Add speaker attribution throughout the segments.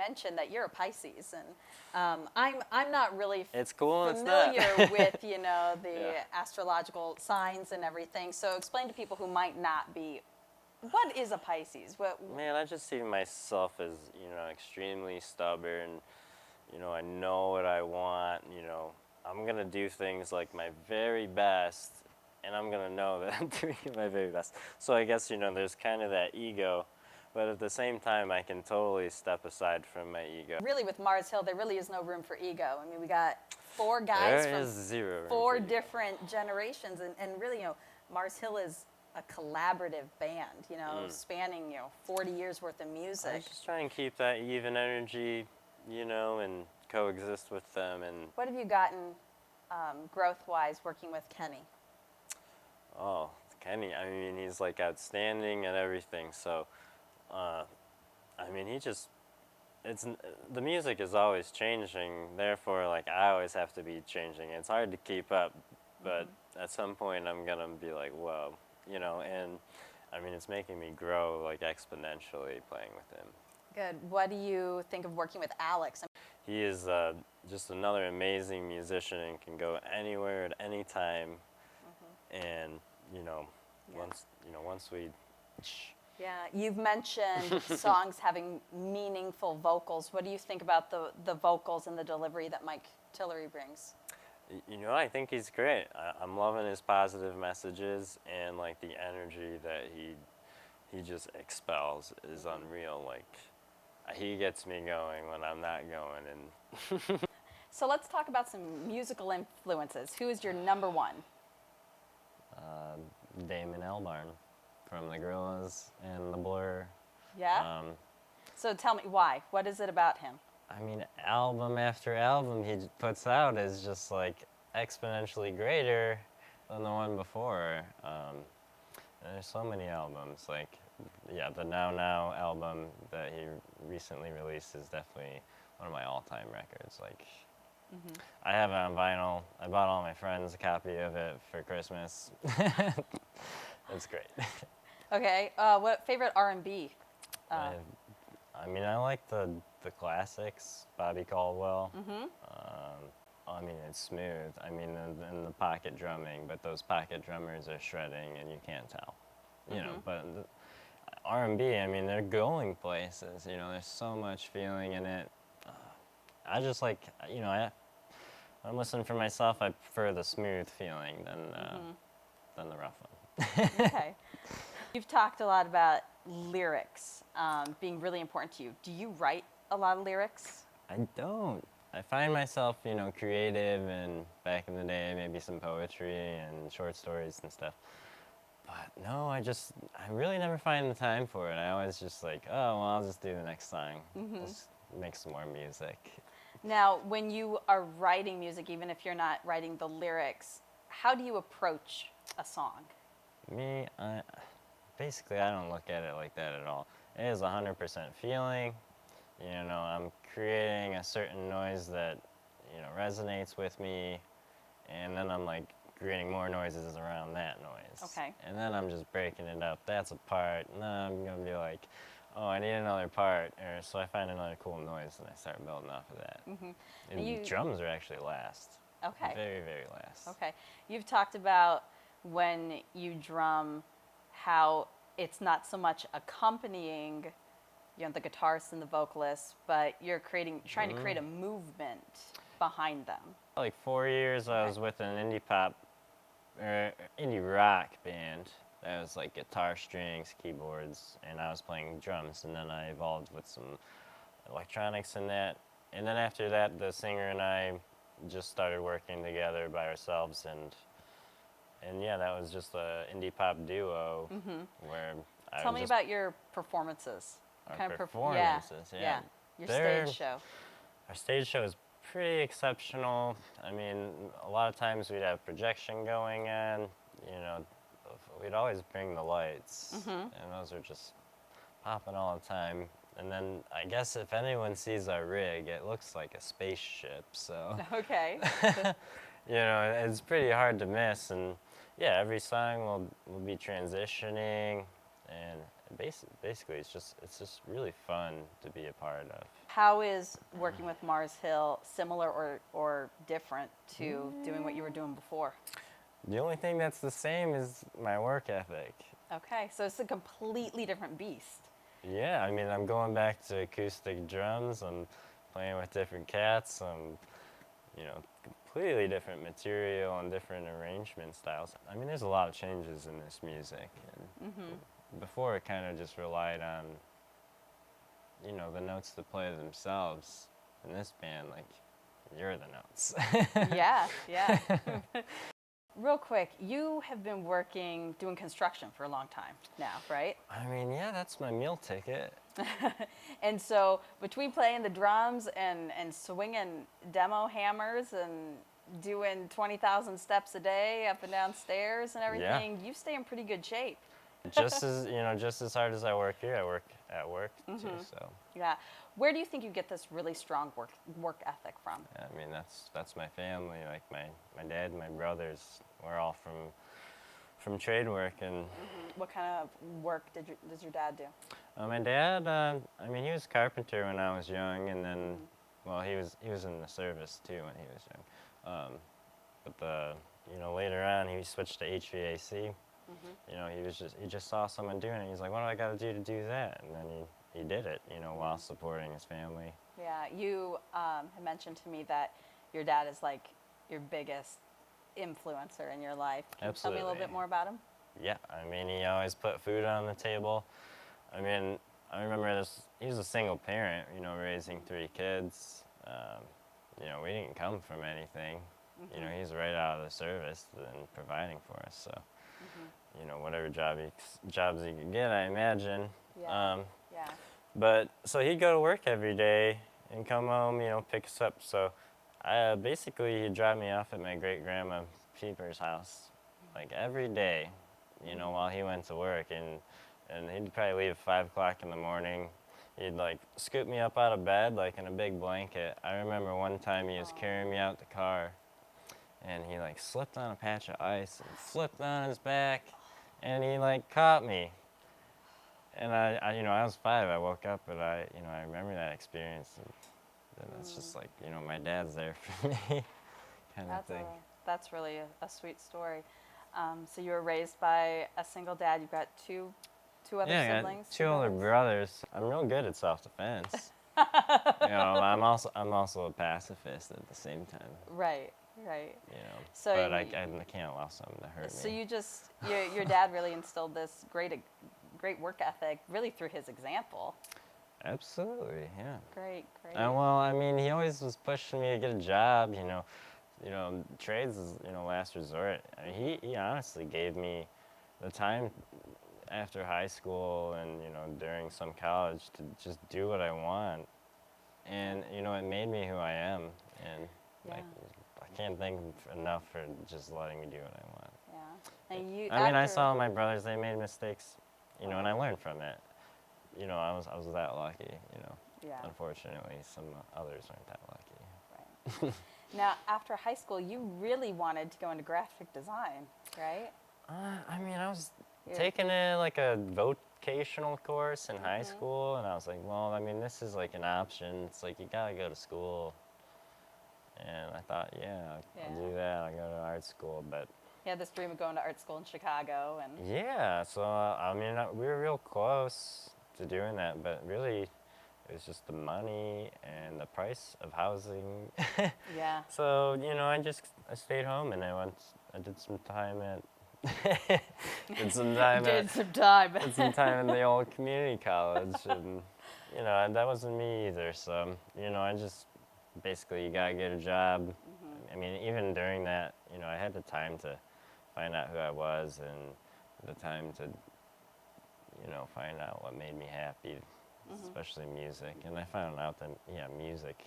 Speaker 1: mention that you're a Pisces, and I'm not really
Speaker 2: It's cool.
Speaker 1: familiar
Speaker 2: It's not.
Speaker 1: with the
Speaker 2: Yeah.
Speaker 1: astrological signs and everything. So explain to people who might not be. What is a Pisces?
Speaker 2: Man, I just see myself as, extremely stubborn. I know what I want. I'm going to do things like my very best, and I'm going to know that I'm doing my very best. So I guess, there's kind of that ego, but at the same time, I can totally step aside from my ego.
Speaker 1: Really, with Mars Hill, there really is no room for ego. I mean, we got four guys
Speaker 2: There
Speaker 1: from
Speaker 2: is zero room
Speaker 1: four
Speaker 2: for ego.
Speaker 1: different generations, and really, Mars Hill is a collaborative band, spanning 40 years worth of
Speaker 2: I
Speaker 1: music.
Speaker 2: just try and keep that even energy, and coexist with them. And
Speaker 1: What have you gotten growth-wise working with Kenny?
Speaker 2: oh, Kenny, I mean, he's like outstanding at everything. So, I mean, the music is always changing. Therefore, like, I always have to be changing. It's hard to keep up, but at some point I'm gonna be like, whoa, and I mean, it's making me grow like exponentially playing with him.
Speaker 1: Good. What do you think of working with Alex?
Speaker 2: He is just another amazing musician and can go anywhere at any time. And once we.
Speaker 1: Yeah, you've mentioned songs having meaningful vocals. What do you think about the vocals and the delivery that Mike Tillery brings?
Speaker 2: I think he's great. I'm loving his positive messages, and like the energy that he just expels is unreal. Like, he gets me going when I'm not going. And
Speaker 1: So let's talk about some musical influences. Who is your number one?
Speaker 3: Damon Albarn from the Gorillaz and the Blur.
Speaker 1: Yeah? So tell me why. What is it about him?
Speaker 3: I mean, album after album he puts out is just like exponentially greater than the one before. And there's so many albums. Like, yeah, the Now Now album that he recently released is definitely one of my all-time records. Like, I have it on vinyl. I bought all my friends a copy of it for Christmas. It's great.
Speaker 1: Okay. What favorite R&B?
Speaker 3: I mean, I like the classics, Bobby Caldwell. I mean, it's smooth. I mean, and the pocket drumming, but those pocket drummers are shredding, and you can't tell. But R&B, I mean, they're going places. There's so much feeling in it. I just like, I'm listening for myself. I prefer the smooth feeling than the rough one.
Speaker 1: Okay. You've talked a lot about lyrics being really important to you. Do you write a lot of lyrics?
Speaker 3: I don't. I find myself, creative, and back in the day, maybe some poetry and short stories and stuff. But no, I really never find the time for it. I always just like, oh, well, I'll just do the next song. Let's make some more music.
Speaker 1: Now, when you are writing music, even if you're not writing the lyrics, how do you approach a song?
Speaker 3: Me, basically, I don't look at it like that at all. It is 100% feeling. I'm creating a certain noise that, resonates with me, and then I'm like creating more noises around that noise.
Speaker 1: Okay.
Speaker 3: And then I'm just breaking it up. That's a part, and then I'm gonna be like, oh, I need another part, or so I find another cool noise, and I start building off of that. And drums are actually last.
Speaker 1: Okay.
Speaker 3: Very, very last.
Speaker 1: Okay. You've talked about when you drum how it's not so much accompanying the guitarists and the vocalists, but you're trying to create a movement behind them.
Speaker 3: Like 4 years I was with an indie rock band that was like guitar, strings, keyboards, and I was playing drums, and then I evolved with some electronics in that. And then after that, the singer and I just started working together by ourselves, and yeah, that was just an indie pop duo where
Speaker 1: Tell me about your performances.
Speaker 3: Our performances, yeah.
Speaker 1: Your stage show.
Speaker 3: Our stage show is pretty exceptional. I mean, a lot of times we'd have projection going on. We'd always bring the lights, and those are just popping all the time. And then I guess if anyone sees our rig, it looks like a spaceship. So
Speaker 1: Okay.
Speaker 3: it's pretty hard to miss. And yeah, every song will be transitioning, and basically, it's just really fun to be a part of.
Speaker 1: How is working with Mars Hill similar or different to doing what you were doing before?
Speaker 3: The only thing that's the same is my work ethic.
Speaker 1: Okay, so it's a completely different beast.
Speaker 3: Yeah, I mean, I'm going back to acoustic drums. I'm playing with different cats. Completely different material and different arrangement styles. I mean, there's a lot of changes in this music. And before, it kind of just relied on, the notes to play themselves. In this band, like, you're the notes.
Speaker 1: Yeah, yeah. Real quick, you have been doing construction for a long time now, right?
Speaker 3: I mean, yeah, that's my meal ticket.
Speaker 1: And so between playing the drums and swinging demo hammers and doing 20,000 steps a day up and down stairs and everything, you stay in pretty good shape.
Speaker 3: Just as hard as I work here, I work at work too. So
Speaker 1: Yeah. Where do you think you get this really strong work ethic from?
Speaker 3: I mean, that's my family. Like my dad and my brothers, we're all from trade work. And
Speaker 1: What kind of work does your dad do?
Speaker 3: my dad, I mean, he was a carpenter when I was young, and then, well, he was in the service too when he was young. Later on, he switched to HVAC. He just saw someone doing it. He's like, what do I got to do to do that? And then he did it, while supporting his family.
Speaker 1: Yeah, you had mentioned to me that your dad is like your biggest influencer in your life. Can you tell me a little bit more about him?
Speaker 3: Yeah, I mean, he always put food on the table. I mean, I remember he was a single parent, raising 3 kids. We didn't come from anything. He's right out of the service and providing for us. So, whatever jobs he could get, I imagine.
Speaker 1: Yeah. Yeah.
Speaker 3: But so he'd go to work every day and come home, pick us up. So basically he'd drop me off at my great grandma Peeper's house, like every day, while he went to work, and he'd probably leave at 5 o'clock in the morning. He'd like scoop me up out of bed like in a big blanket. I remember one time he was carrying me out the car, and he like slipped on a patch of ice and flipped on his back, and he like caught me. And I was 5. I woke up, but I remember that experience, and it's just like, my dad's there for me, kind of thing.
Speaker 1: That's really a sweet story. So you were raised by a single dad. You've got two other siblings.
Speaker 3: I got 2 older brothers. I'm real good at self-defense. I'm also a pacifist at the same time.
Speaker 1: Right.
Speaker 3: So but I can't allow something to hurt me.
Speaker 1: So your dad really instilled this great work ethic, really through his example.
Speaker 3: Absolutely, yeah.
Speaker 1: Great.
Speaker 3: Well, I mean, he always was pushing me to get a job. Trades is last resort. I mean, he honestly gave me the time after high school and during some college to just do what I want, and it made me who I am. And I can't thank him enough for just letting me do what I want.
Speaker 1: Yeah.
Speaker 3: And I saw my brothers; they made mistakes. And I learned from it. I was that lucky,
Speaker 1: Yeah.
Speaker 3: Unfortunately, some others aren't that lucky.
Speaker 1: Right. Now, after high school, you really wanted to go into graphic design, right?
Speaker 3: I mean, I was taking like a vocational course in high school, and I was like, well, I mean, this is like an option. It's like, you gotta go to school. And I thought, I'll do that. I'll go to art school, but...
Speaker 1: He had this dream of going to art school in Chicago, and...
Speaker 3: Yeah, so, I mean, we were real close to doing that, but really, it was just the money and the price of housing.
Speaker 1: Yeah.
Speaker 3: So, I stayed home, and I did some time at... did some time in the old community college, and, that wasn't me either, so, I just... Basically, you gotta get a job. I mean, even during that, I had the time to find out who I was, and the time to, find out what made me happy, especially music. And I found out that, music,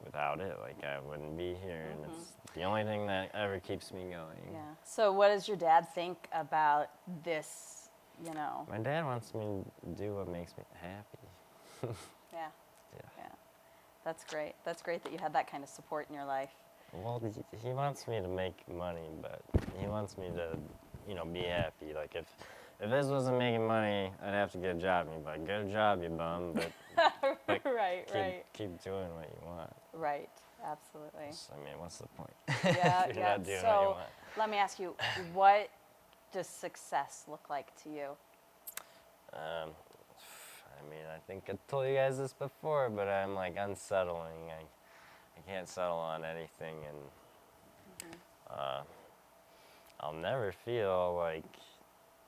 Speaker 3: without it, like, I wouldn't be here, and it's the only thing that ever keeps me going.
Speaker 1: Yeah. So what does your dad think about this,
Speaker 3: My dad wants me to do what makes me happy.
Speaker 1: Yeah. That's great. That's great that you had that kind of support in your life.
Speaker 3: Well, he wants me to make money, but he wants me to, be happy. Like, if this wasn't making money, I'd have to get a job. And you'd be like, get a job, you bum. But
Speaker 1: right,
Speaker 3: keep doing what you want.
Speaker 1: right. Absolutely.
Speaker 3: So, I mean, what's the point?
Speaker 1: Yeah,
Speaker 3: if you're
Speaker 1: yeah.
Speaker 3: not doing what you
Speaker 1: So
Speaker 3: want.
Speaker 1: let me ask you, what does success look like to you?
Speaker 3: I mean, I think I told you guys this before, but I'm like unsettling. I can't settle on anything, and I'll never feel like,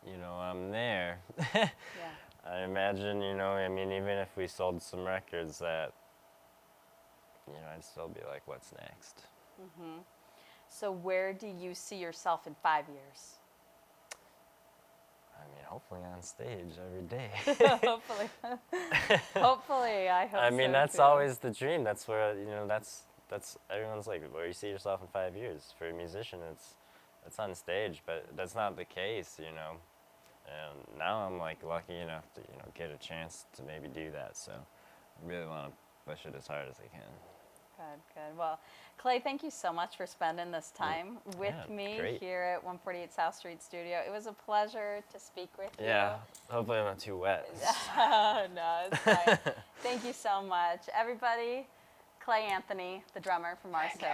Speaker 3: I'm there.
Speaker 1: Yeah.
Speaker 3: I imagine, I mean, even if we sold some records that, I'd still be like, what's next?
Speaker 1: So where do you see yourself in 5 years?
Speaker 3: I mean, hopefully on stage every day.
Speaker 1: Hopefully. Hopefully, I hope
Speaker 3: I mean,
Speaker 1: so,
Speaker 3: that's
Speaker 1: too.
Speaker 3: always the dream. That's where, that's everyone's like, where you see yourself in 5 years. For a musician, it's on stage, but that's not the case, And now I'm like lucky enough to, get a chance to maybe do that. So I really want to push it as hard as I can.
Speaker 1: Good, good. Well, Clay, thank you so much for spending this time with
Speaker 3: Yeah,
Speaker 1: me
Speaker 3: great.
Speaker 1: here at 148 South Street Studio. It was a pleasure to speak with you.
Speaker 3: Yeah, hopefully I'm not too wet.
Speaker 1: No, it's fine. Thank you so much. Everybody, Clay Anthony, the drummer from Mars Hill.